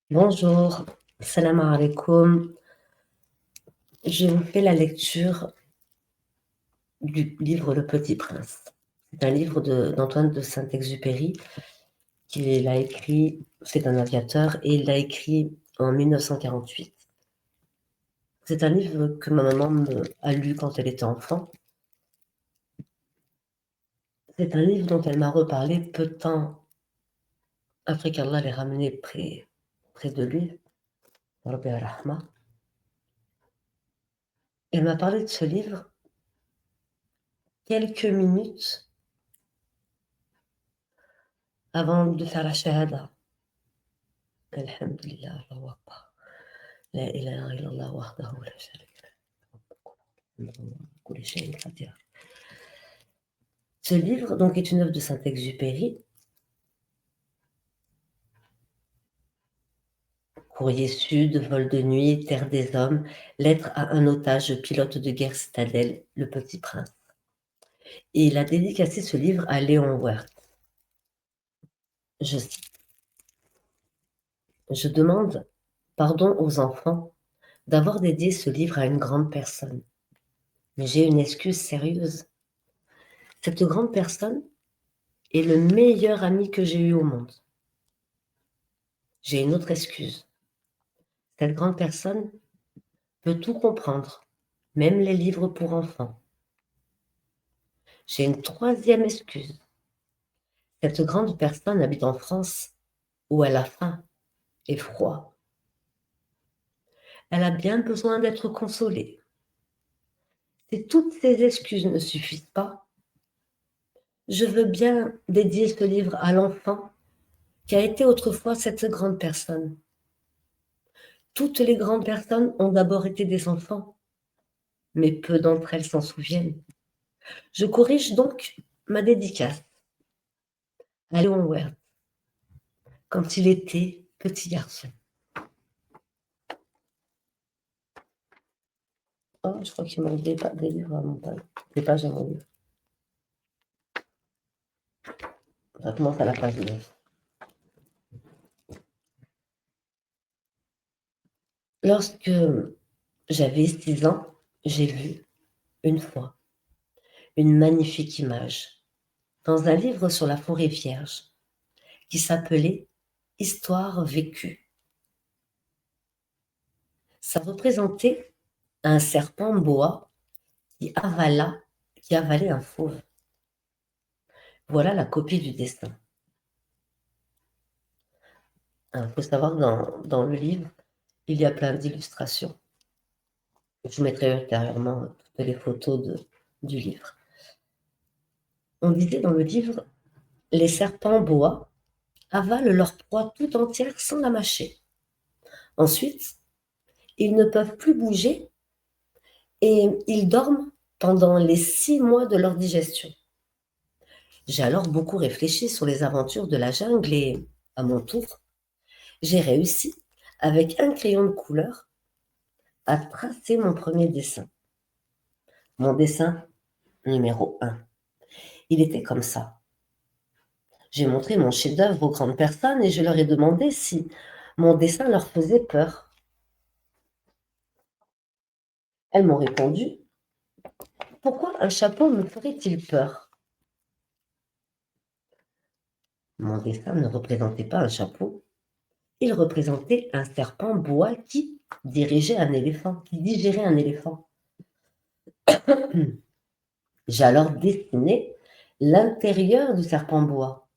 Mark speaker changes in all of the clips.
Speaker 1: Bonjour, salam alaikum. Je vous fais la lecture du livre Le Petit Prince. C'est un livre d'Antoine de Saint-Exupéry qu'il a écrit, c'est un aviateur, et il l'a écrit en 1948. C'est un livre que ma maman a lu quand elle était enfant. C'est un livre dont elle m'a reparlé peu de temps après qu'Allah l'ait ramené près de lui. Rabbi ar-Rahma. Elle m'a parlé de ce livre quelques minutes avant de faire la shahada. Alhamdulillah, Allahu Akbar. La ilaha illallah wahdahu la sharika lahu. Ce livre donc est une œuvre de Saint-Exupéry. Courrier Sud, Vol de nuit, Terre des hommes, lettre à un otage, pilote de guerre citadelle, Le Petit Prince. Et il a dédicacé ce livre à Léon Werth. Je cite: Je demande pardon aux enfants d'avoir dédié ce livre à une grande personne. Mais j'ai une excuse sérieuse. Cette grande personne est le meilleur ami que j'ai eu au monde. J'ai une autre excuse. Cette grande personne peut tout comprendre, même les livres pour enfants. J'ai une troisième excuse. Cette grande personne habite en France, où elle a faim et froid. Elle a bien besoin d'être consolée. Si toutes ces excuses ne suffisent pas, je veux bien dédier ce livre à l'enfant qui a été autrefois cette grande personne. Toutes les grandes personnes ont d'abord été des enfants, mais peu d'entre elles s'en souviennent. Je corrige donc ma dédicace à Léon Werth, quand il était petit garçon. Oh, je crois qu'il manque des livres à mon page. Des pages à mon livre. Ça commence à la page 9. Lorsque j'avais 6 ans, j'ai vu, une fois, une magnifique image dans un livre sur la forêt vierge qui s'appelait Histoire vécue. Ça représentait un serpent boa qui avalait un fauve. Voilà la copie du dessin. Il faut savoir que dans le livre, il y a plein d'illustrations. Je mettrai ultérieurement toutes les photos du livre. On disait dans le livre, les serpents boa avalent leur proie tout entière sans la mâcher. Ensuite, ils ne peuvent plus bouger et ils dorment pendant les 6 mois de leur digestion. J'ai alors beaucoup réfléchi sur les aventures de la jungle et, à mon tour, j'ai réussi, avec un crayon de couleur, à tracer mon premier dessin. Mon dessin numéro 1. Il était comme ça. J'ai montré mon chef-d'œuvre aux grandes personnes et je leur ai demandé si mon dessin leur faisait peur. Elles m'ont répondu: pourquoi un chapeau me ferait-il peur? Mon dessin ne représentait pas un chapeau, il représentait un serpent boa qui digérait un éléphant. J'ai alors dessiné l'intérieur du serpent boa,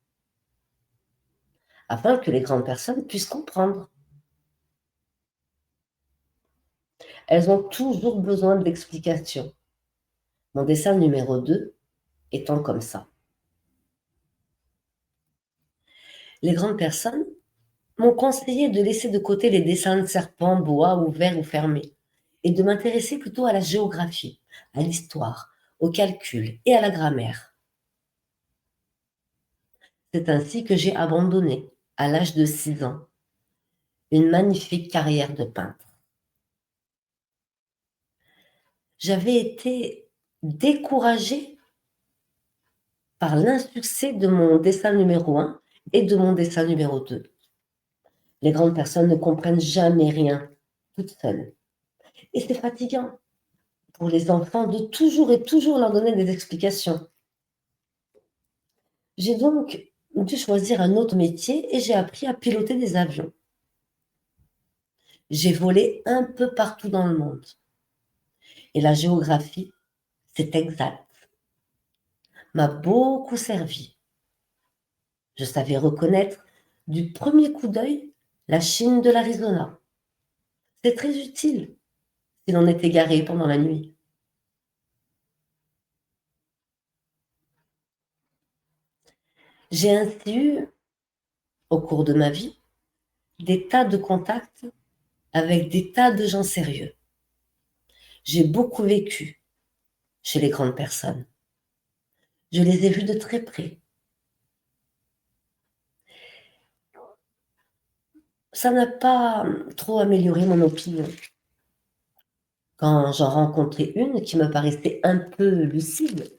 Speaker 1: afin que les grandes personnes puissent comprendre. Elles ont toujours besoin d'explications. Mon dessin numéro 2 étant comme ça. Les grandes personnes m'ont conseillé de laisser de côté les dessins de serpents, bois, ouverts ou fermés, et de m'intéresser plutôt à la géographie, à l'histoire, au calcul et à la grammaire. C'est ainsi que j'ai abandonné, à l'âge de 6 ans, une magnifique carrière de peintre. J'avais été découragée par l'insuccès de mon dessin numéro 1 et de mon dessin numéro 2. Les grandes personnes ne comprennent jamais rien, toutes seules. Et c'est fatigant pour les enfants de toujours et toujours leur donner des explications. J'ai donc dû choisir un autre métier et j'ai appris à piloter des avions. J'ai volé un peu partout dans le monde. Et la géographie, c'est exact, m'a beaucoup servi. Je savais reconnaître du premier coup d'œil la Chine de l'Arizona. C'est très utile si l'on est égaré pendant la nuit. J'ai ainsi eu, au cours de ma vie, des tas de contacts avec des tas de gens sérieux. J'ai beaucoup vécu chez les grandes personnes. Je les ai vus de très près. Ça n'a pas trop amélioré mon opinion. Quand j'en rencontrais une qui me paraissait un peu lucide,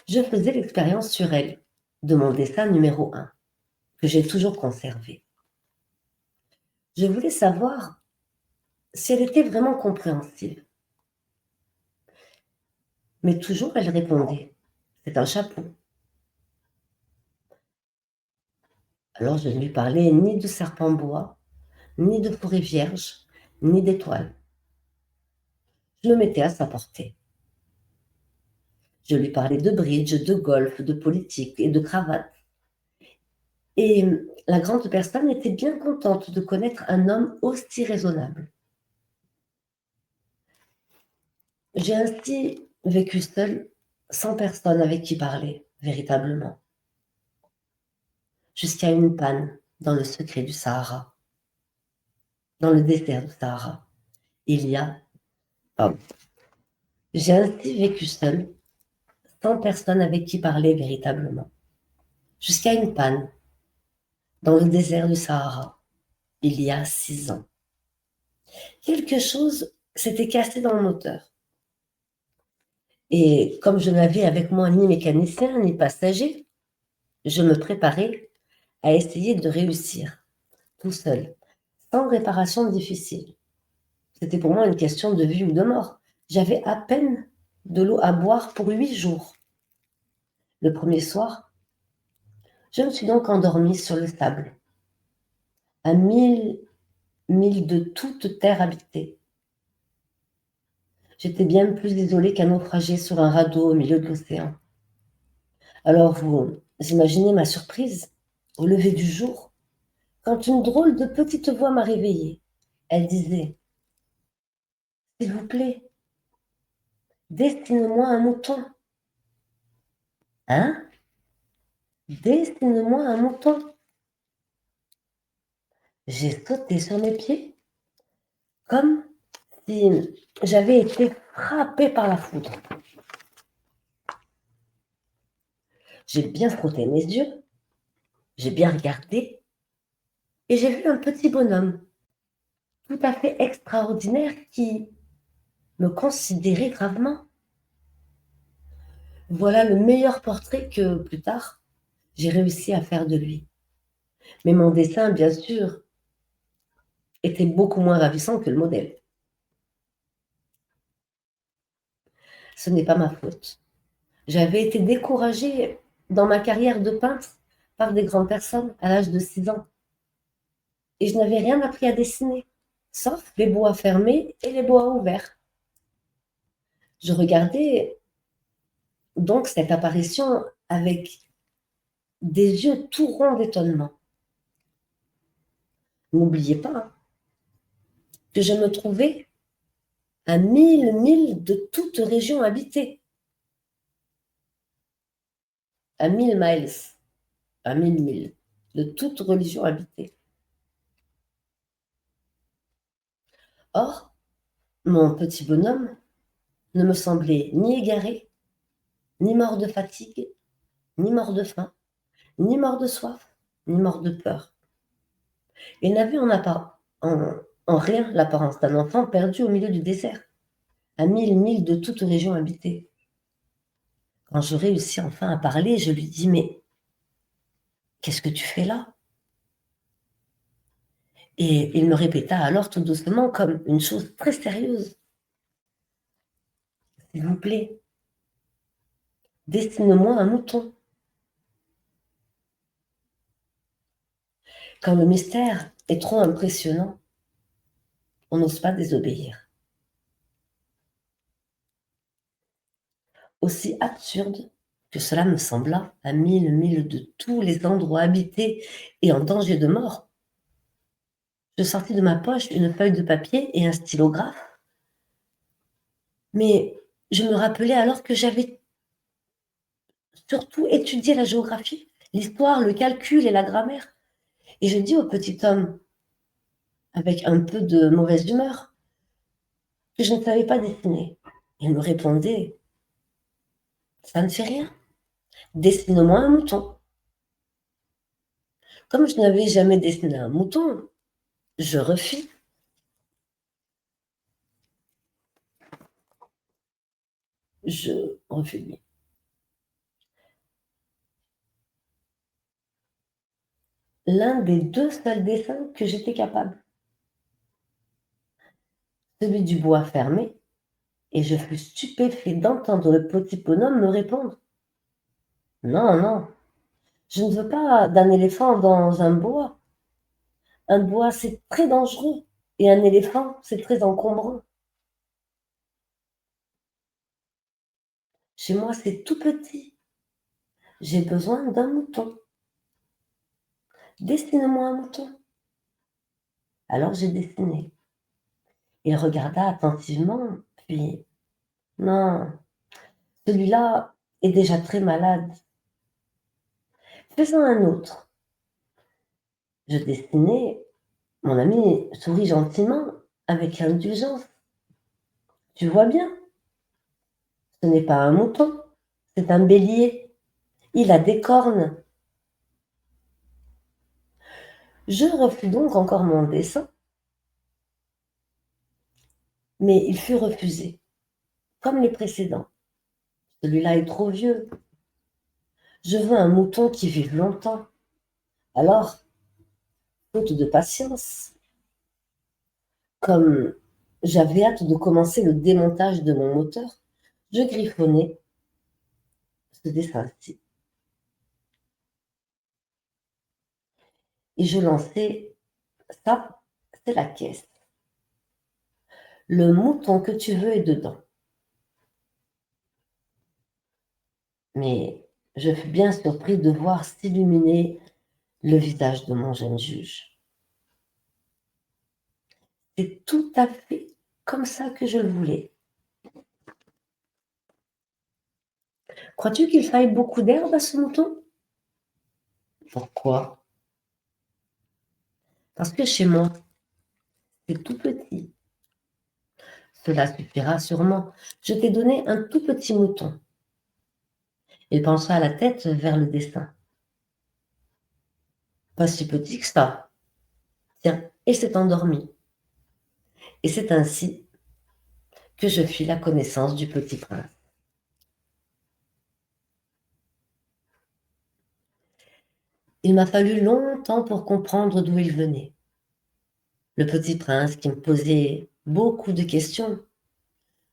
Speaker 1: je faisais l'expérience sur elle de mon dessin numéro 1, que j'ai toujours conservé. Je voulais savoir si elle était vraiment compréhensive. Mais toujours elle répondait, c'est un chapeau. Alors je ne lui parlais ni de serpent bois, ni de forêt vierge, ni d'étoiles. Je me mettais à sa portée. Je lui parlais de bridge, de golf, de politique et de cravate. Et la grande personne était bien contente de connaître un homme aussi raisonnable. J'ai ainsi vécu seule, sans personne avec qui parler, véritablement, jusqu'à une panne dans le secret du Sahara, dans le désert du Sahara. Il y a... Pardon. J'ai ainsi vécu seule, sans personne avec qui parler véritablement, jusqu'à une panne dans le désert du Sahara, il y a 6 ans. Quelque chose s'était cassé dans mon moteur. Et comme je n'avais avec moi ni mécanicien ni passager, je me préparais à essayer de réussir, tout seul, sans réparation difficile. C'était pour moi une question de vie ou de mort. J'avais à peine de l'eau à boire pour 8 jours. Le premier soir, je me suis donc endormie sur le sable, à 1000 milles de toute terre habitée. J'étais bien plus isolée qu'un naufragé sur un radeau au milieu de l'océan. Alors vous imaginez ma surprise au lever du jour, quand une drôle de petite voix m'a réveillée. Elle disait, s'il vous plaît, dessine-moi un mouton. Hein? Dessine-moi un mouton. J'ai sauté sur mes pieds comme si j'avais été frappée par la foudre. J'ai bien frotté mes yeux, j'ai bien regardé et j'ai vu un petit bonhomme tout à fait extraordinaire qui me considérait gravement. Voilà le meilleur portrait que, plus tard, j'ai réussi à faire de lui. Mais mon dessin, bien sûr, était beaucoup moins ravissant que le modèle. Ce n'est pas ma faute. J'avais été découragée dans ma carrière de peintre par des grandes personnes à l'âge de 6 ans. Et je n'avais rien appris à dessiner, sauf les bois fermés et les bois ouverts. Je regardais donc cette apparition avec des yeux tout ronds d'étonnement. N'oubliez pas que je me trouvais à 1000 milles de toute région habitée. À 1000 miles, à 1000 milles de toute religion habitée. Or, mon petit bonhomme ne me semblait ni égaré, ni mort de fatigue, ni mort de faim, ni mort de soif, ni mort de peur. Il n'avait en rien l'apparence d'un enfant perdu au milieu du désert, à 1000 milles de toute région habitée. Quand je réussis enfin à parler, je lui dis, mais qu'est-ce que tu fais là? Et il me répéta alors tout doucement, comme une chose très sérieuse: «S'il vous plaît, dessine-moi un mouton». Quand le mystère est trop impressionnant, on n'ose pas désobéir. Aussi absurde que cela me sembla, à 1000 milles de tous les endroits habités et en danger de mort, je sortis de ma poche une feuille de papier et un stylographe, mais je me rappelai alors que j'avais surtout étudié la géographie, l'histoire, le calcul et la grammaire, et je dis au petit homme, avec un peu de mauvaise humeur, que je ne savais pas dessiner. Il me répondait: «Ça ne fait rien, dessine-moi un mouton». Comme je n'avais jamais dessiné un mouton, je refus. Je refus. L'un des 2 seuls dessins que j'étais capable, celui du bois fermé, et je fus stupéfait d'entendre le petit bonhomme me répondre: «Non, non, je ne veux pas d'un éléphant dans un bois. Un bois, c'est très dangereux, et un éléphant, c'est très encombrant. Chez moi, c'est tout petit. J'ai besoin d'un mouton. Dessine-moi un mouton». Alors j'ai dessiné. Il regarda attentivement, puis: «Non, celui-là est déjà très malade. Fais-en un autre». Je dessinai. Mon ami sourit gentiment, avec indulgence. «Tu vois bien, ce n'est pas un mouton, c'est un bélier. Il a des cornes». Je refus donc encore mon dessin, mais il fut refusé, comme les précédents. «Celui-là est trop vieux. Je veux un mouton qui vive longtemps». Alors, faute de patience, comme j'avais hâte de commencer le démontage de mon moteur, je griffonnai ce dessin-ci et je lançai: «Ça, c'est la caisse. Le mouton que tu veux est dedans». Mais je fus bien surpris de voir s'illuminer le visage de mon jeune juge. C'est tout à fait comme ça que je le voulais. Crois-tu qu'il faille beaucoup d'herbe à ce mouton? Pourquoi? Parce que chez moi, c'est tout petit. Cela suffira sûrement. Je t'ai donné un tout petit mouton. Il pencha la tête vers le dessin. Pas si petit que ça. Tiens, et s'est endormi. Et c'est ainsi que je fis la connaissance du petit prince. Il m'a fallu longtemps pour comprendre d'où il venait. Le petit prince, qui me posait beaucoup de questions,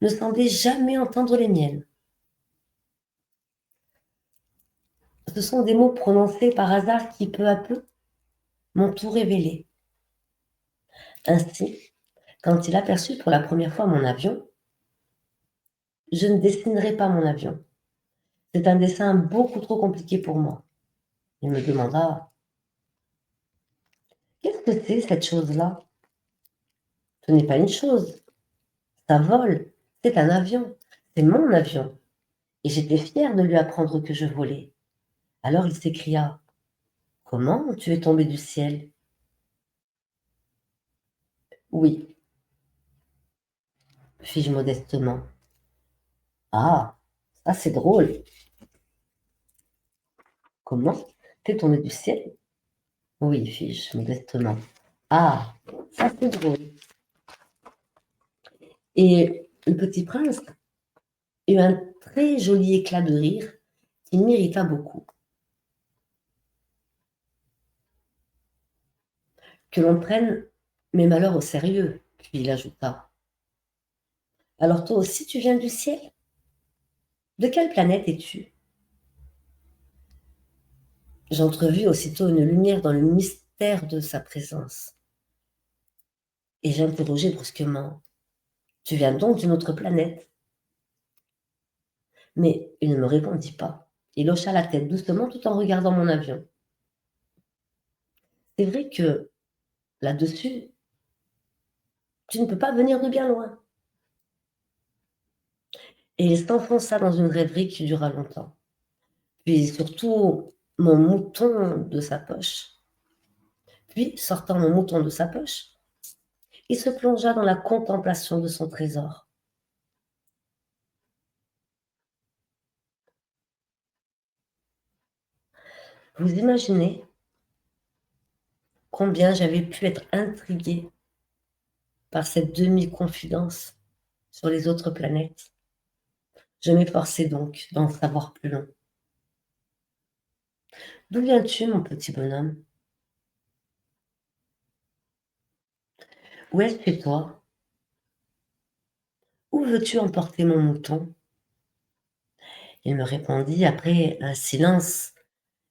Speaker 1: ne semblait jamais entendre les miennes. Ce sont des mots prononcés par hasard qui, peu à peu, m'ont tout révélé. Ainsi, quand il aperçut pour la première fois mon avion, je ne dessinerai pas mon avion. C'est un dessin beaucoup trop compliqué pour moi. Il me demanda: «Qu'est-ce que c'est cette chose-là?» «Ce n'est pas une chose, ça vole, c'est un avion, c'est mon avion». Et j'étais fière de lui apprendre que je volais. Alors il s'écria: «Comment tu es tombé du ciel?» «Oui», fis-je modestement. «Ah, ça c'est drôle. Comment? Tu es tombé du ciel?» «Oui», fis-je modestement. «Ah, ça c'est drôle». Et le petit prince eut un très joli éclat de rire qui m'irrita beaucoup. Que l'on prenne Mais malheur au sérieux, puis il ajouta: alors toi aussi tu viens du ciel? De quelle planète es-tu? J'entrevis aussitôt une lumière dans le mystère de sa présence, et j'interrogeai brusquement: tu viens donc d'une autre planète? Mais il ne me répondit pas. Il hocha la tête doucement tout en regardant mon avion. C'est vrai que là-dessus, tu ne peux pas venir de bien loin. Et il s'enfonça dans une rêverie qui dura longtemps. Puis surtout, mon mouton de sa poche. Puis, sortant mon mouton de sa poche, il se plongea dans la contemplation de son trésor. Vous imaginez combien j'avais pu être intriguée par cette demi-confidence sur les autres planètes. Je m'efforçai donc d'en savoir plus long. D'où viens-tu, mon petit bonhomme? Où est-ce chez toi? Où veux-tu emporter mon mouton? Il me répondit après un silence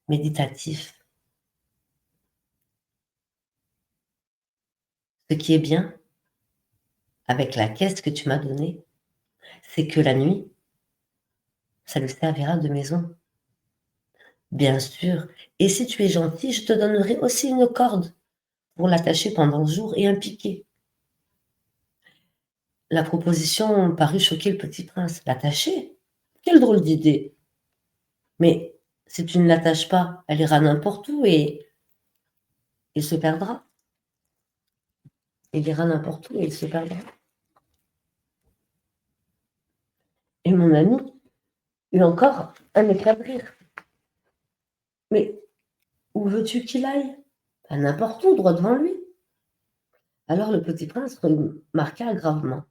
Speaker 1: méditatif. Ce qui est bien avec la caisse que tu m'as donnée, c'est que la nuit, ça lui servira de maison. Bien sûr, et si tu es gentil, je te donnerai aussi une corde pour l'attacher pendant le jour et un piquet. La proposition parut choquer le petit prince. L'attacher? Quelle drôle d'idée! Mais si tu ne l'attaches pas, elle ira n'importe où et il se perdra. Il ira n'importe où et il se perdra. Et mon ami eut encore un éclat de rire. Mais où veux-tu qu'il aille? À n'importe où, droit devant lui. Alors le petit prince remarqua gravement.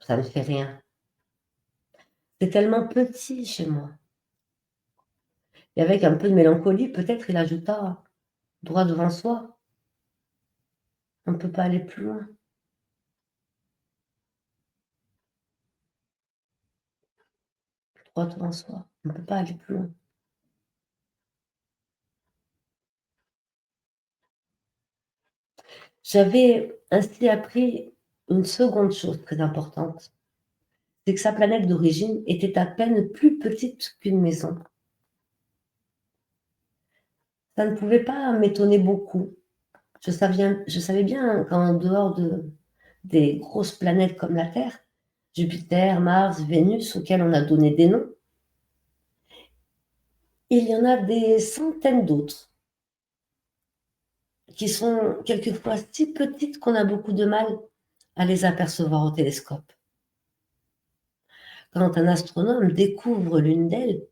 Speaker 1: Ça ne fait rien. C'est tellement petit chez moi. Et avec un peu de mélancolie, peut-être il ajouta, droit devant soi, on ne peut pas aller plus loin. Droit devant soi, on ne peut pas aller plus loin. J'avais ainsi appris une seconde chose très importante, c'est que sa planète d'origine était à peine plus petite qu'une maison. Ça ne pouvait pas m'étonner beaucoup. Je savais bien qu'en dehors des grosses planètes comme la Terre, Jupiter, Mars, Vénus, auxquelles on a donné des noms, il y en a des centaines d'autres qui sont quelquefois si petites qu'on a beaucoup de mal à les apercevoir au télescope. Quand un astronome découvre l'une d'elles,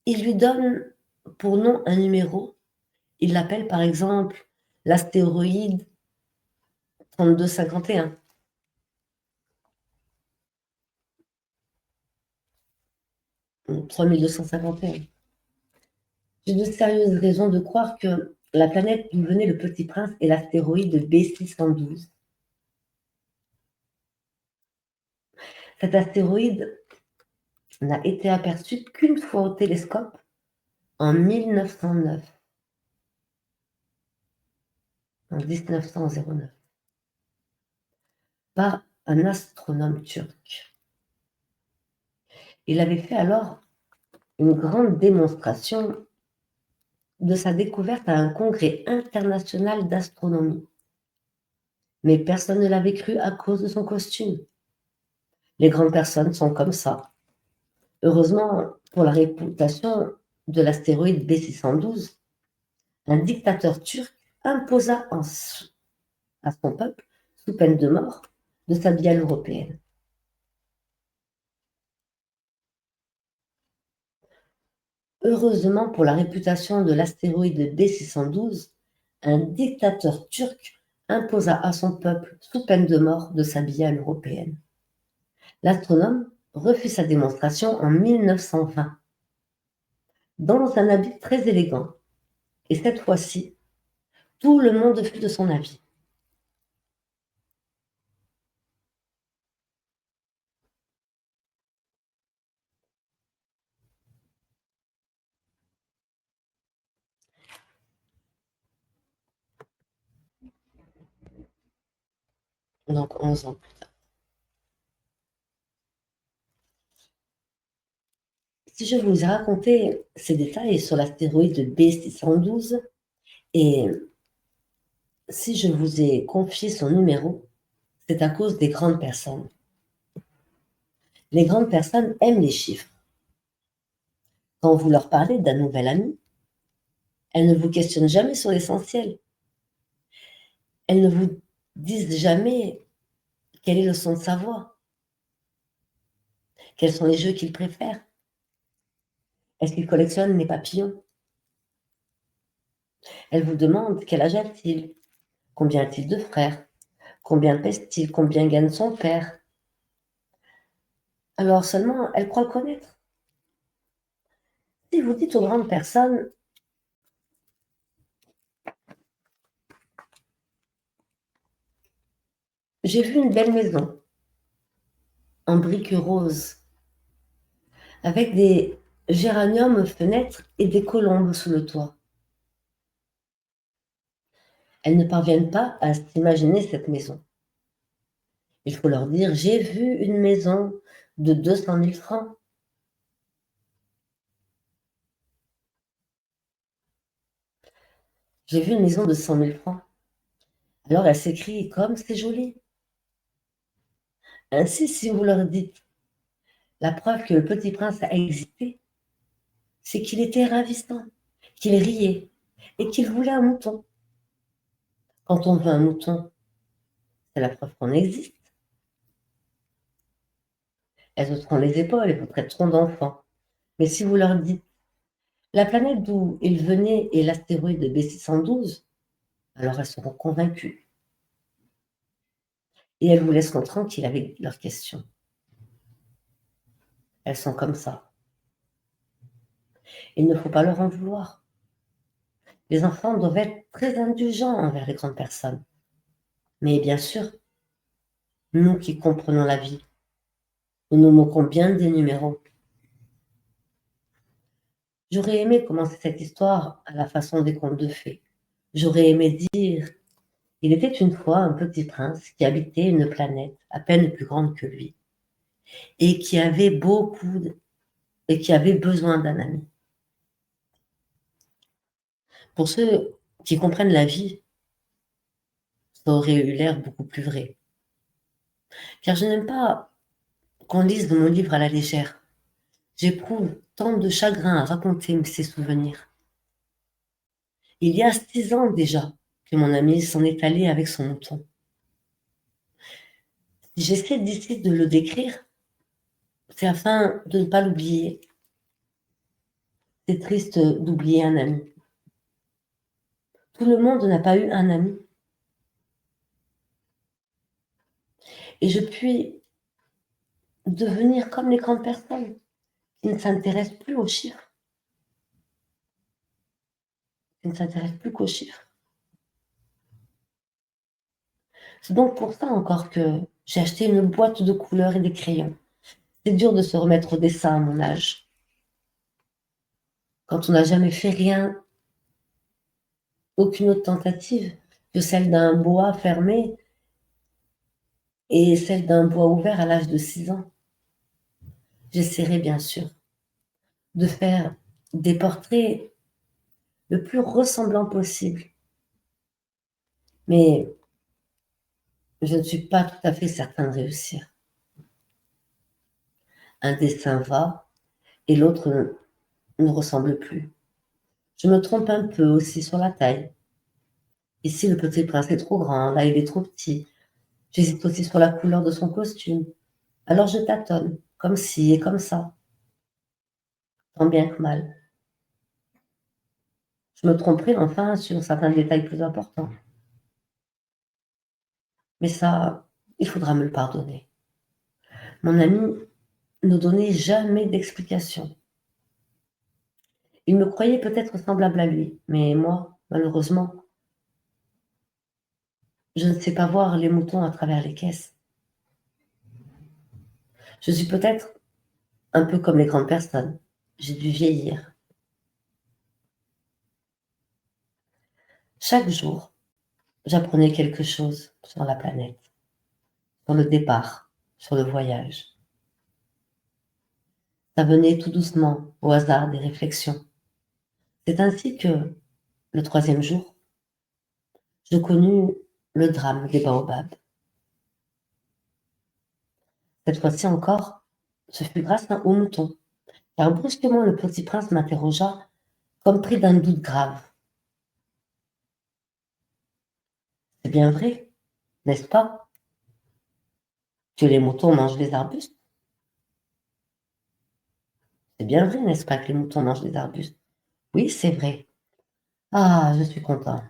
Speaker 1: il lui donne pour nom un numéro. Il l'appelle par exemple l'astéroïde 3251 ou 3251. J'ai de sérieuses raisons de croire que la planète d'où venait le Petit Prince est l'astéroïde B612. Cet astéroïde n'a été aperçu qu'une fois au télescope en 1909, en 1909, par un astronome turc. Il avait fait alors une grande démonstration de sa découverte à un congrès international d'astronomie. Mais personne ne l'avait cru à cause de son costume. Les grandes personnes sont comme ça. Heureusement pour la réputation de l'astéroïde B612, un dictateur turc imposa à son peuple, sous peine de mort, de s'habiller à l'européenne. Heureusement pour la réputation de l'astéroïde B612, un dictateur turc imposa à son peuple, sous peine de mort, de s'habiller à l'européenne. L'astronome refut sa démonstration en 1920, dans un habit très élégant. Et cette fois-ci, tout le monde fut de son avis. Donc 11 ans plus tard. Si je vous ai raconté ces détails sur l'astéroïde B612 et si je vous ai confié son numéro, c'est à cause des grandes personnes. Les grandes personnes aiment les chiffres. Quand vous leur parlez d'un nouvel ami, elles ne vous questionnent jamais sur l'essentiel. Elles ne vous disent jamais quel est le son de sa voix, quels sont les jeux qu'il préfère, est-ce qu'il collectionne les papillons. Elles vous demandent quel âge a-t-il, combien a-t-il de frères, combien pèse-t-il, combien gagne son père. Alors seulement, elles croient le connaître. Si vous dites aux grandes personnes, j'ai vu une belle maison en briques roses, avec des géraniums aux fenêtres et des colombes sous le toit. Elles ne parviennent pas à s'imaginer cette maison. Il faut leur dire, j'ai vu une maison de 200 000 francs. J'ai vu une maison de 100 000 francs. Alors elles s'écrient, comme c'est joli. Ainsi, si vous leur dites, la preuve que le petit prince a existé, c'est qu'il était ravissant, qu'il riait et qu'il voulait un mouton. Quand on veut un mouton, c'est la preuve qu'on existe. Elles hausseront les épaules et vous traiteront d'enfant. Mais si vous leur dites, la planète d'où il venait est l'astéroïde B612, alors elles seront convaincues. Et elles vous laisseront tranquille avec leurs questions. Elles sont comme ça. Il ne faut pas leur en vouloir. Les enfants doivent être très indulgents envers les grandes personnes. Mais bien sûr, nous qui comprenons la vie, nous nous moquons bien des numéros. J'aurais aimé commencer cette histoire à la façon des contes de fées. J'aurais aimé dire, il était une fois un petit prince qui habitait une planète à peine plus grande que lui et qui avait et qui avait besoin d'un ami. Pour ceux qui comprennent la vie, ça aurait eu l'air beaucoup plus vrai. Car je n'aime pas qu'on lise mon livre à la légère. J'éprouve tant de chagrin à raconter ces souvenirs. Il y a 6 ans déjà que mon ami s'en est allé avec son mouton. Si j'essaie d'ici de le décrire, c'est afin de ne pas l'oublier. C'est triste d'oublier un ami. Tout le monde n'a pas eu un ami. Et je puis devenir comme les grandes personnes qui ne s'intéressent plus aux chiffres, qui ne s'intéressent plus qu'aux chiffres. C'est donc pour ça encore que j'ai acheté une boîte de couleurs et des crayons. C'est dur de se remettre au dessin à mon âge. Quand on n'a jamais fait rien, aucune autre tentative que celle d'un bois fermé et celle d'un bois ouvert à l'âge de 6 ans. J'essaierai bien sûr de faire des portraits le plus ressemblant possible. Mais je ne suis pas tout à fait certain de réussir. Un dessin va et l'autre ne ressemble plus. Je me trompe un peu aussi sur la taille. Ici, le petit prince est trop grand, là, il est trop petit. J'hésite aussi sur la couleur de son costume. Alors je tâtonne, comme ci et comme ça, tant bien que mal. Je me tromperai enfin sur certains détails plus importants. Mais ça, il faudra me le pardonner. Mon ami ne donnait jamais d'explication. Il me croyait peut-être semblable à lui, mais moi, malheureusement, je ne sais pas voir les moutons à travers les caisses. Je suis peut-être un peu comme les grandes personnes. J'ai dû vieillir. Chaque jour, j'apprenais quelque chose sur la planète, sur le départ, sur le voyage. Ça venait tout doucement, au hasard des réflexions. C'est ainsi que, le troisième jour, je connus le drame des baobabs. Cette fois-ci encore, ce fut grâce au mouton, car brusquement le petit prince m'interrogea, comme pris d'un doute grave. C'est bien vrai, n'est-ce pas, que les moutons mangent les arbustes? C'est bien vrai, n'est-ce pas, que les moutons mangent les arbustes? Oui, c'est vrai. Ah, je suis content.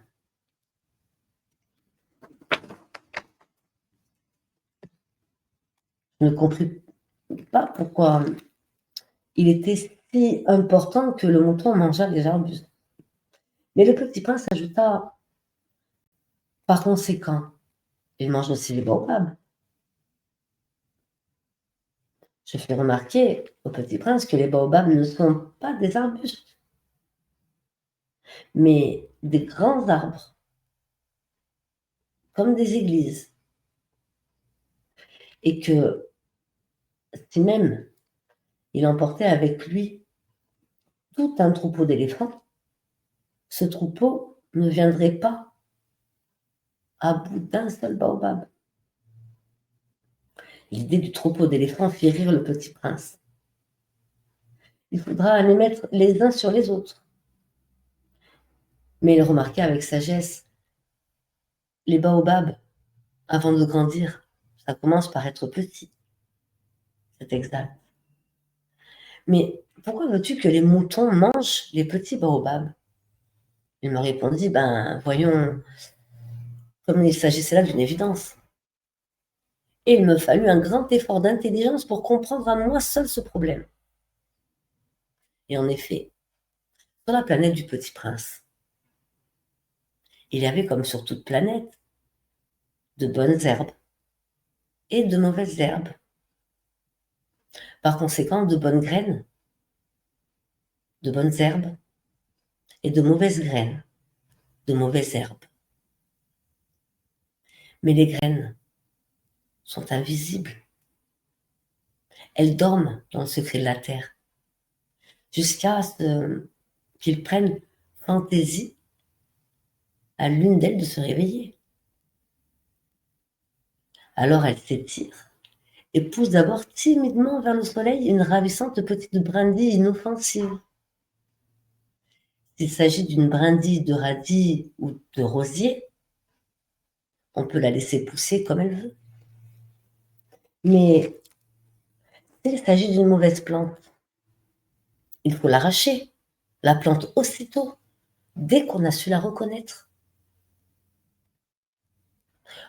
Speaker 1: Je ne compris pas pourquoi il était si important que le mouton mangeât les arbustes. Mais le petit prince ajouta, par conséquent, il mange aussi les baobabs. Je fais remarquer au petit prince que les baobabs ne sont pas des arbustes, mais des grands arbres, comme des églises. Et que si même il emportait avec lui tout un troupeau d'éléphants, ce troupeau ne viendrait pas à bout d'un seul baobab. L'idée du troupeau d'éléphants fit rire le petit prince. Il faudra les mettre les uns sur les autres. Mais il remarqua avec sagesse, les baobabs, avant de grandir, ça commence par être petit. C'est exact. Mais pourquoi veux-tu que les moutons mangent les petits baobabs? Il me répondit, ben voyons, comme il s'agissait là d'une évidence. Et il me fallut un grand effort d'intelligence pour comprendre à moi seul ce problème. Et en effet, sur la planète du Petit Prince, il y avait, comme sur toute planète, de bonnes herbes et de mauvaises herbes. Par conséquent, de bonnes graines, de bonnes herbes et de mauvaises graines, de mauvaises herbes. Mais les graines sont invisibles. Elles dorment dans le secret de la terre, jusqu'à ce qu'ils prennent fantaisie à l'une d'elles de se réveiller. Alors elles s'étirent et poussent d'abord timidement vers le soleil une ravissante petite brindille inoffensive. S'il s'agit d'une brindille de radis ou de rosier, on peut la laisser pousser comme elle veut. Mais s'il s'agit d'une mauvaise plante, il faut l'arracher, la plante aussitôt, dès qu'on a su la reconnaître.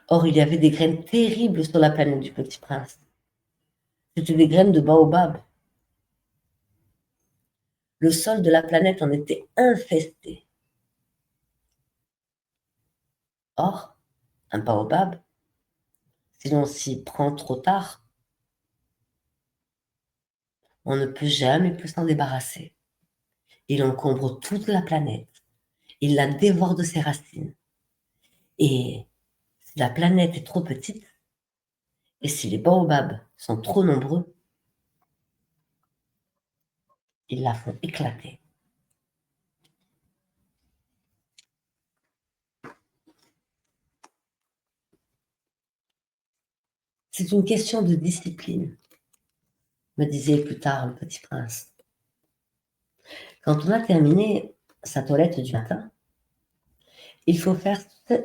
Speaker 1: Or, il y avait des graines terribles sur la planète du Petit Prince. C'étaient des graines de baobab. Le sol de la planète en était infesté. Or, un baobab, si l'on s'y prend trop tard, on ne peut jamais plus s'en débarrasser. Il encombre toute la planète. Il la dévore de ses racines. Et si la planète est trop petite, et si les baobabs sont trop nombreux, ils la font éclater. C'est une question de discipline, me disait plus tard le petit prince. Quand on a terminé sa toilette du matin, il faut faire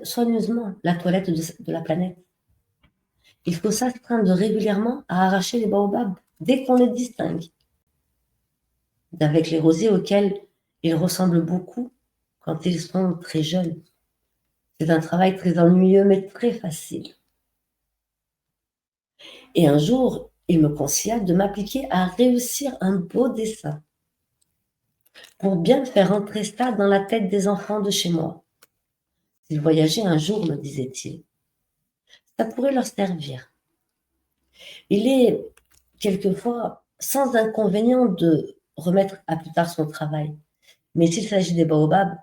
Speaker 1: soigneusement la toilette de la planète. Il faut s'astreindre régulièrement à arracher les baobabs dès qu'on les distingue, d'avec les rosiers auxquels ils ressemblent beaucoup quand ils sont très jeunes. C'est un travail très ennuyeux mais très facile. Et un jour, il me conseilla de m'appliquer à réussir un beau dessin. pour bien faire entrer ça dans la tête des enfants de chez moi. S'ils voyageaient un jour, me disait-il, ça pourrait leur servir. Il est quelquefois sans inconvénient de remettre à plus tard son travail. Mais s'il s'agit des baobabs,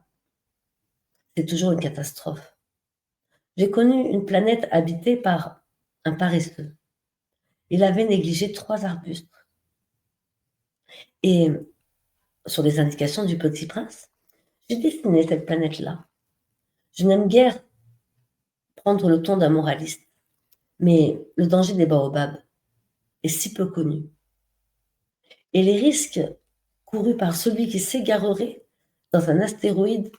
Speaker 1: c'est toujours une catastrophe. J'ai connu une planète habitée par un paresseux. Il avait négligé 3 arbustes. Et sur les indications du Petit Prince, j'ai dessiné cette planète-là. Je n'aime guère prendre le ton d'un moraliste, mais le danger des baobabs est si peu connu. Et les risques courus par celui qui s'égarerait dans un astéroïde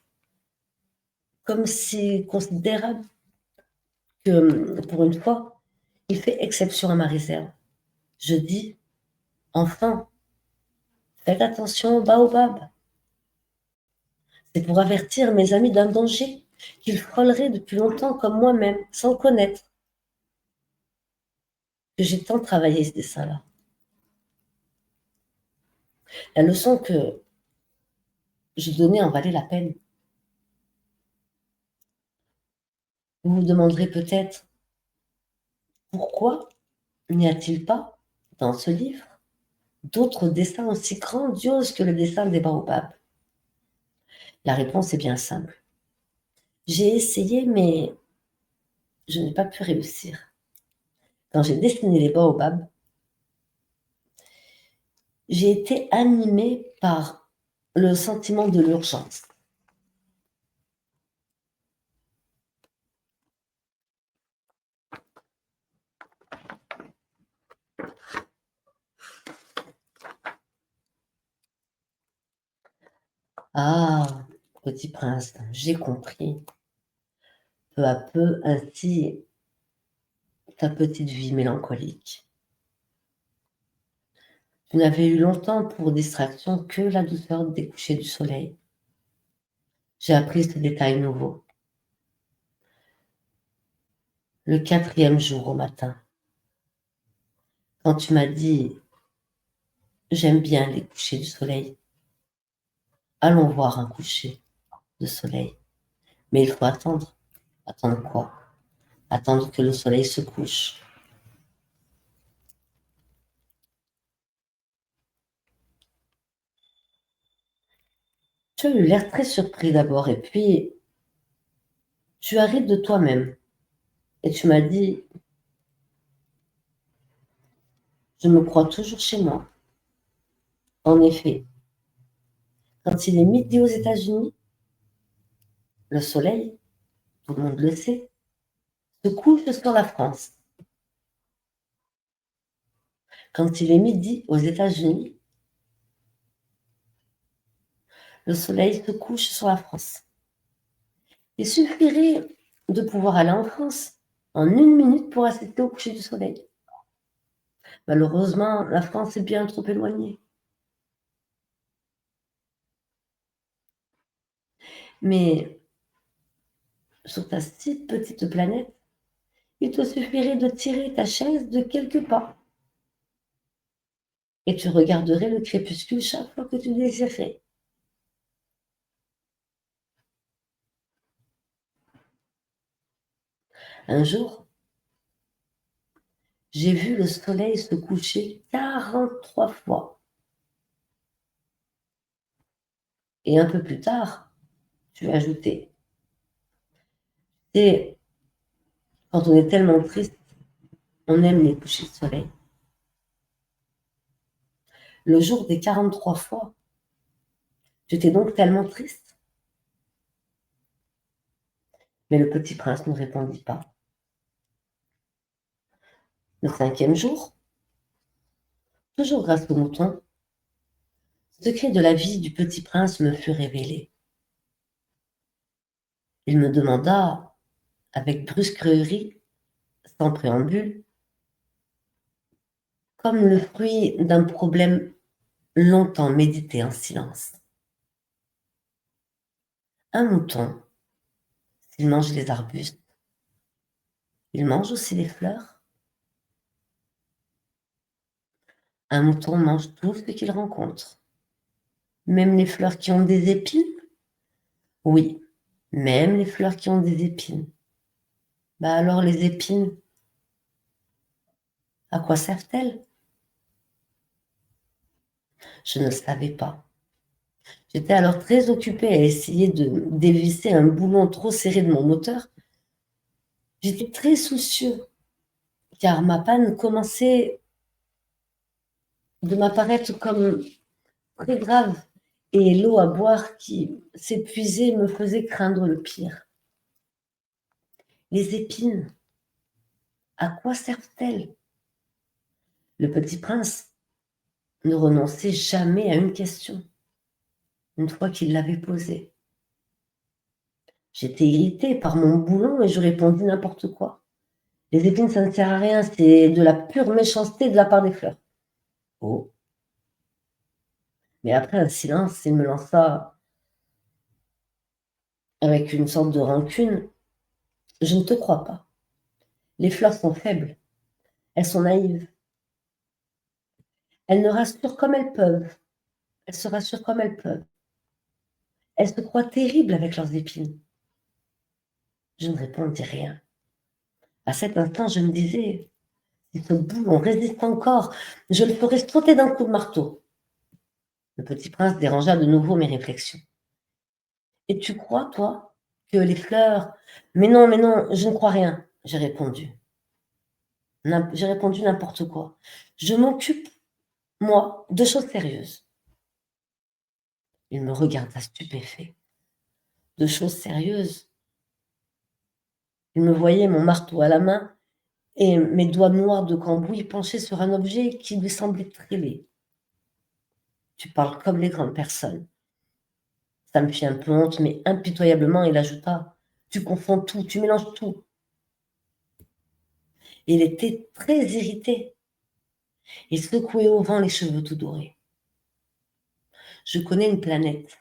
Speaker 1: comme si considérable que, pour une fois, il fait exception à ma réserve. Je dis, enfin, faites attention aux baobabs. C'est pour avertir mes amis d'un danger qu'ils frôleraient depuis longtemps comme moi-même, sans le connaître, que j'ai tant travaillé ce dessin-là. La leçon que je donnais en valait la peine. Vous vous demanderez peut-être pourquoi n'y a-t-il pas, dans ce livre, d'autres dessins aussi grandioses que le dessin des baobabs? La réponse est bien simple. J'ai essayé, mais je n'ai pas pu réussir. Quand j'ai dessiné les baobabs, j'ai été animée par le sentiment de l'urgence. Ah, petit prince, j'ai compris. Peu à peu, ainsi, ta petite vie mélancolique. Tu n'avais eu longtemps pour distraction que la douceur des couchers du soleil. J'ai appris ce détail nouveau. Le 4e jour au matin, quand tu m'as dit j'aime bien les couchers du soleil, allons voir un coucher de soleil. Mais il faut attendre. Attendre quoi? Attendre que le soleil se couche. Tu as eu l'air très surpris d'abord, et puis tu as ri de toi-même. Et tu m'as dit, je me crois toujours chez moi. En effet, quand il est midi aux États-Unis, le soleil, tout le monde le sait, se couche sur la France. Quand il est midi aux États-Unis, le soleil se couche sur la France. Il suffirait de pouvoir aller en France en 1 minute pour assister au coucher du soleil. Malheureusement, la France est bien trop éloignée. Mais sur ta si petite planète, il te suffirait de tirer ta chaise de quelques pas et tu regarderais le crépuscule chaque fois que tu désirerais. Un jour, j'ai vu le soleil se coucher 43 fois. Et un peu plus tard, tu as ajouté, c'est quand on est tellement triste, on aime les couchers de soleil. Le jour des 43 fois, tu étais donc tellement triste. Mais le petit prince ne répondit pas. Le 5e jour, toujours grâce au mouton, le secret de la vie du petit prince me fut révélé. Il me demanda, avec brusquerie, sans préambule, comme le fruit d'un problème longtemps médité en silence. Un mouton, s'il mange les arbustes, il mange aussi les fleurs. Un mouton mange tout ce qu'il rencontre. Même les fleurs qui ont des épines? Oui, même les fleurs qui ont des épines. Bah alors les épines, à quoi servent-elles? Je ne savais pas. J'étais alors très occupée à essayer de dévisser un boulon trop serré de mon moteur. J'étais très soucieux, car ma panne commençait de m'apparaître comme très grave, et l'eau à boire qui s'épuisait me faisait craindre le pire. Les épines, à quoi servent-elles? Le petit prince ne renonçait jamais à une question, une fois qu'il l'avait posée. J'étais irritée par mon boulon et je répondis n'importe quoi. Les épines, ça ne sert à rien, c'est de la pure méchanceté de la part des fleurs. Oh. Mais après un silence, il me lança avec une sorte de rancune. Je ne te crois pas. Les fleurs sont faibles, elles sont naïves. Elles ne rassurent comme elles peuvent. Elles se rassurent comme elles peuvent. Elles se croient terribles avec leurs épines. Je ne répondis rien. À cet instant, je me disais, si ce boulon résiste encore, je le ferai sauter d'un coup de marteau. Le petit prince dérangea de nouveau mes réflexions. Et tu crois, toi, que les fleurs... Mais non, je ne crois rien, j'ai répondu. J'ai répondu n'importe quoi. Je m'occupe, moi, de choses sérieuses. Il me regarda stupéfait. De choses sérieuses. Il me voyait mon marteau à la main et mes doigts noirs de cambouis penchés sur un objet qui lui semblait très laid. Tu parles comme les grandes personnes. Ça me fit un peu honte, mais impitoyablement, il ajouta, tu confonds tout, tu mélanges tout. Il était très irrité. Il secouait au vent les cheveux tout dorés. Je connais une planète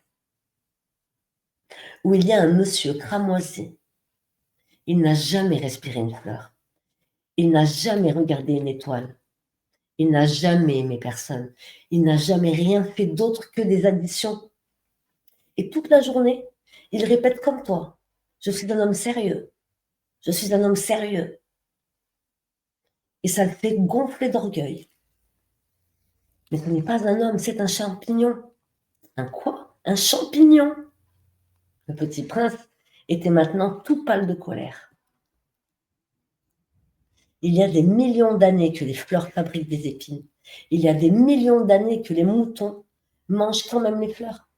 Speaker 1: où il y a un monsieur cramoisi. Il n'a jamais respiré une fleur. Il n'a jamais regardé une étoile. Il n'a jamais aimé personne. Il n'a jamais rien fait d'autre que des additions. Et toute la journée, il répète comme toi. Je suis un homme sérieux. Je suis un homme sérieux. Et ça le fait gonfler d'orgueil. Mais ce n'est pas un homme, c'est un champignon. Un quoi? Un champignon. Le petit prince était maintenant tout pâle de colère. Il y a des millions d'années que les fleurs fabriquent des épines. Il y a des millions d'années que les moutons mangent quand même les fleurs.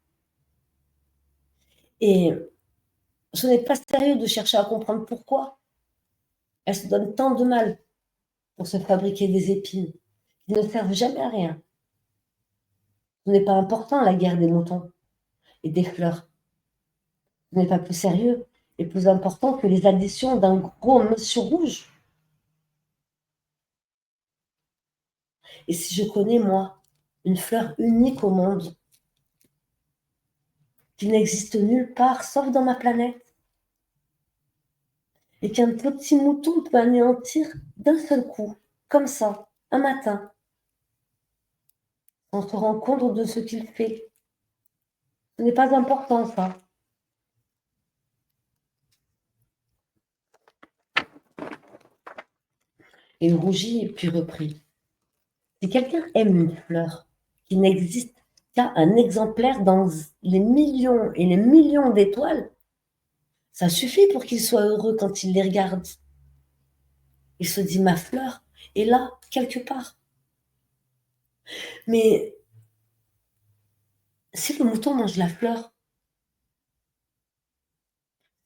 Speaker 1: Et ce n'est pas sérieux de chercher à comprendre pourquoi elles se donnent tant de mal pour se fabriquer des épines qui ne servent jamais à rien. Ce n'est pas important la guerre des moutons et des fleurs. Ce n'est pas plus sérieux et plus important que les additions d'un gros monsieur rouge. Et si je connais, moi, une fleur unique au monde, qui n'existe nulle part sauf dans ma planète, et qu'un petit mouton peut anéantir d'un seul coup, comme ça, un matin, sans se rendre compte de ce qu'il fait. Ce n'est pas important, ça. Et il rougit, puis reprit. Si quelqu'un aime une fleur qui n'existe qu'à un exemplaire dans les millions et les millions d'étoiles, ça suffit pour qu'il soit heureux quand il les regarde. Il se dit, ma fleur est là, quelque part. Mais si le mouton mange la fleur,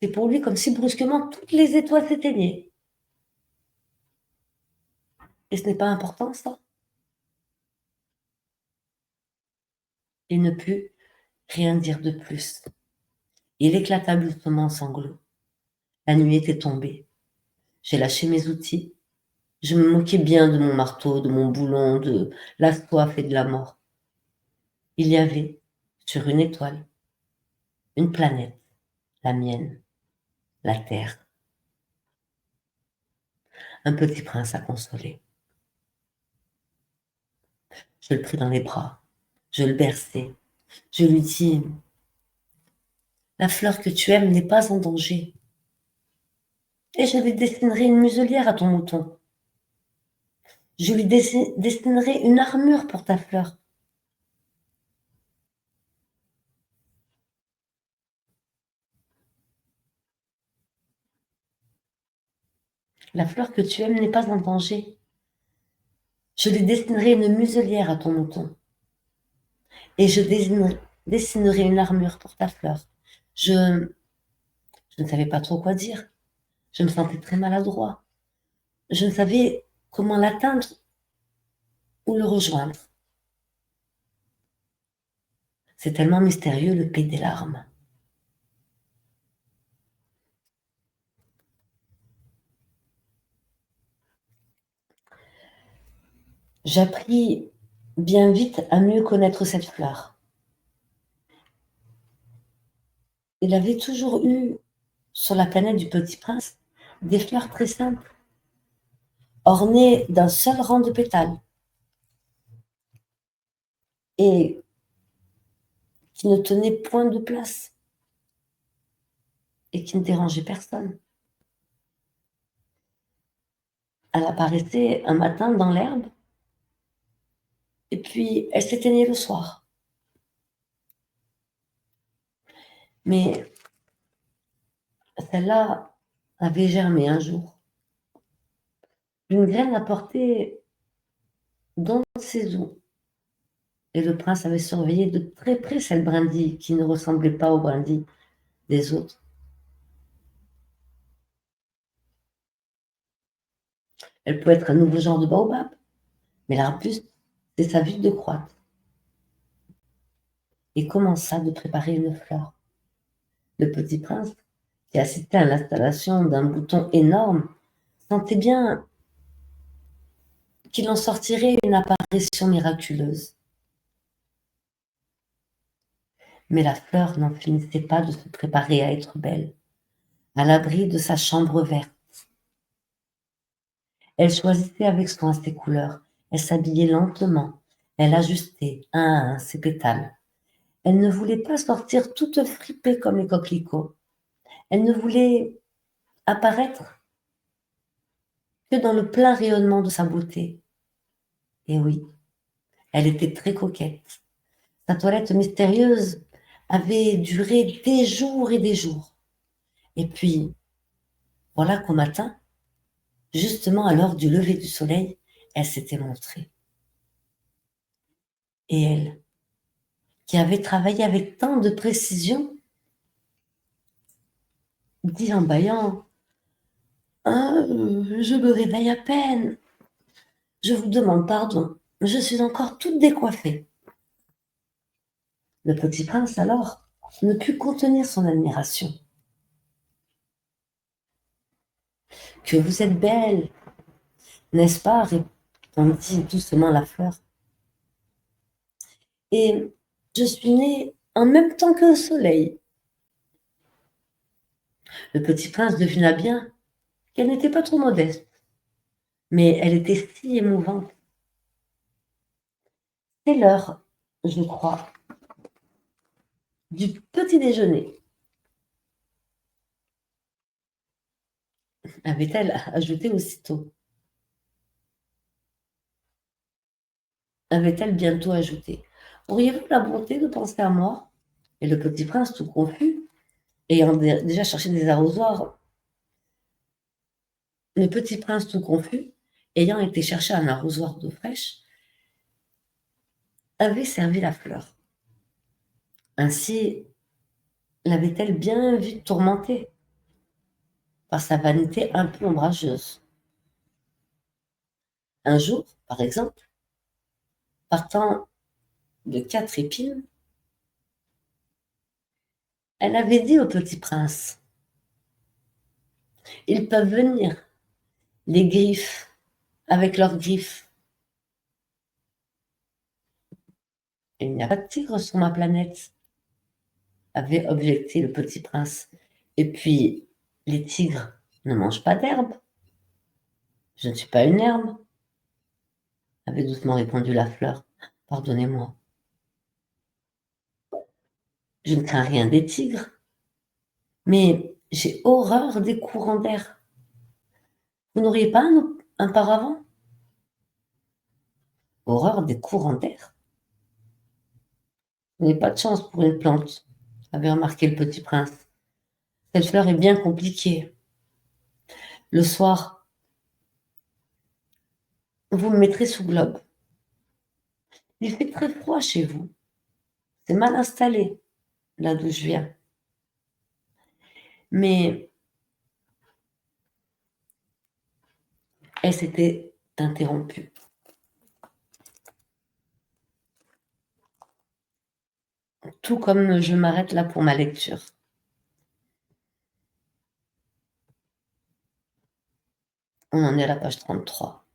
Speaker 1: c'est pour lui comme si brusquement toutes les étoiles s'éteignaient. Et ce n'est pas important, ça. Il ne put rien dire de plus. Il éclata brusquement en sanglots. La nuit était tombée. J'ai lâché mes outils. Je me moquais bien de mon marteau, de mon boulon, de la soif et de la mort. Il y avait, sur une étoile, une planète, la mienne, la Terre. Un petit prince à consoler. Je le pris dans les bras. Je le berçai. Je lui dis: «La fleur que tu aimes n'est pas en danger et je lui dessinerai une muselière à ton mouton. Je lui dessinerai une armure pour ta fleur. La fleur que tu aimes n'est pas en danger. Je lui dessinerai une muselière à ton mouton et je dessinerai une armure pour ta fleur.» Je je ne savais pas trop quoi dire. Je me sentais très maladroit. Je ne savais comment l'atteindre ou le rejoindre. C'est tellement mystérieux, le pays des larmes. J'appris bien vite à mieux connaître cette fleur. Il avait toujours eu, sur la planète du Petit Prince, des fleurs très simples, ornées d'un seul rang de pétales et qui ne tenaient point de place et qui ne dérangeaient personne. Elle apparaissait un matin dans l'herbe et puis elle s'éteignait le soir. Mais celle-là avait germé un jour. Une graine apportée dans ses eaux. Et le prince avait surveillé de très près cette brindille qui ne ressemblait pas aux brindilles des autres. Elle pouvait être un nouveau genre de baobab, mais l'arbuste cessa vite de croître et commença de préparer une fleur. Le petit prince, qui assistait à l'installation d'un bouton énorme, sentait bien qu'il en sortirait une apparition miraculeuse. Mais la fleur n'en finissait pas de se préparer à être belle, à l'abri de sa chambre verte. Elle choisissait avec soin ses couleurs, elle s'habillait lentement, elle ajustait un à un ses pétales. Elle ne voulait pas sortir toute fripée comme les coquelicots. Elle ne voulait apparaître que dans le plein rayonnement de sa beauté. Et oui, elle était très coquette. Sa toilette mystérieuse avait duré des jours et des jours. Et puis, voilà qu'au matin, justement à l'heure du lever du soleil, elle s'était montrée. Et elle, qui avait travaillé avec tant de précision, dit en bâillant: «Ah, je me réveille à peine. Je vous demande pardon. Je suis encore toute décoiffée.» Le petit prince, alors, ne put contenir son admiration. «Que vous êtes belle, n'est-ce pas?» répondit doucement la fleur. «Et je suis née en même temps que le soleil.» Le petit prince devina bien qu'elle n'était pas trop modeste, mais elle était si émouvante. «C'est l'heure, je crois, du petit déjeuner», avait-elle ajouté aussitôt. Avait-elle bientôt ajouté: «Auriez-vous la bonté de penser à moi?» Et le petit prince, tout confus, ayant déjà cherché des arrosoirs, le petit prince, tout confus, ayant été chercher un arrosoir d'eau fraîche, avait servi la fleur. Ainsi l'avait-elle bien vite tourmentée par sa vanité un peu ombrageuse. Un jour, par exemple, partant de 4 épines, elle avait dit au petit prince: «Ils peuvent venir, les griffes, avec leurs griffes. Il n'y a pas de tigre sur ma planète», avait objecté le petit prince. «Et puis, les tigres ne mangent pas d'herbe. Je ne suis pas une herbe», avait doucement répondu la fleur. «Pardonnez-moi.» Je ne crains rien des tigres, mais j'ai horreur des courants d'air. Vous n'auriez pas un paravent? Horreur des courants d'air? Vous n'avez pas de chance pour une plante, avait remarqué le petit prince. Cette fleur est bien compliquée. Le soir, vous me mettrez sous globe. Il fait très froid chez vous. C'est mal installé, là d'où je viens. Mais elle s'était interrompue. Tout comme je m'arrête là pour ma lecture. On en est à la page 33.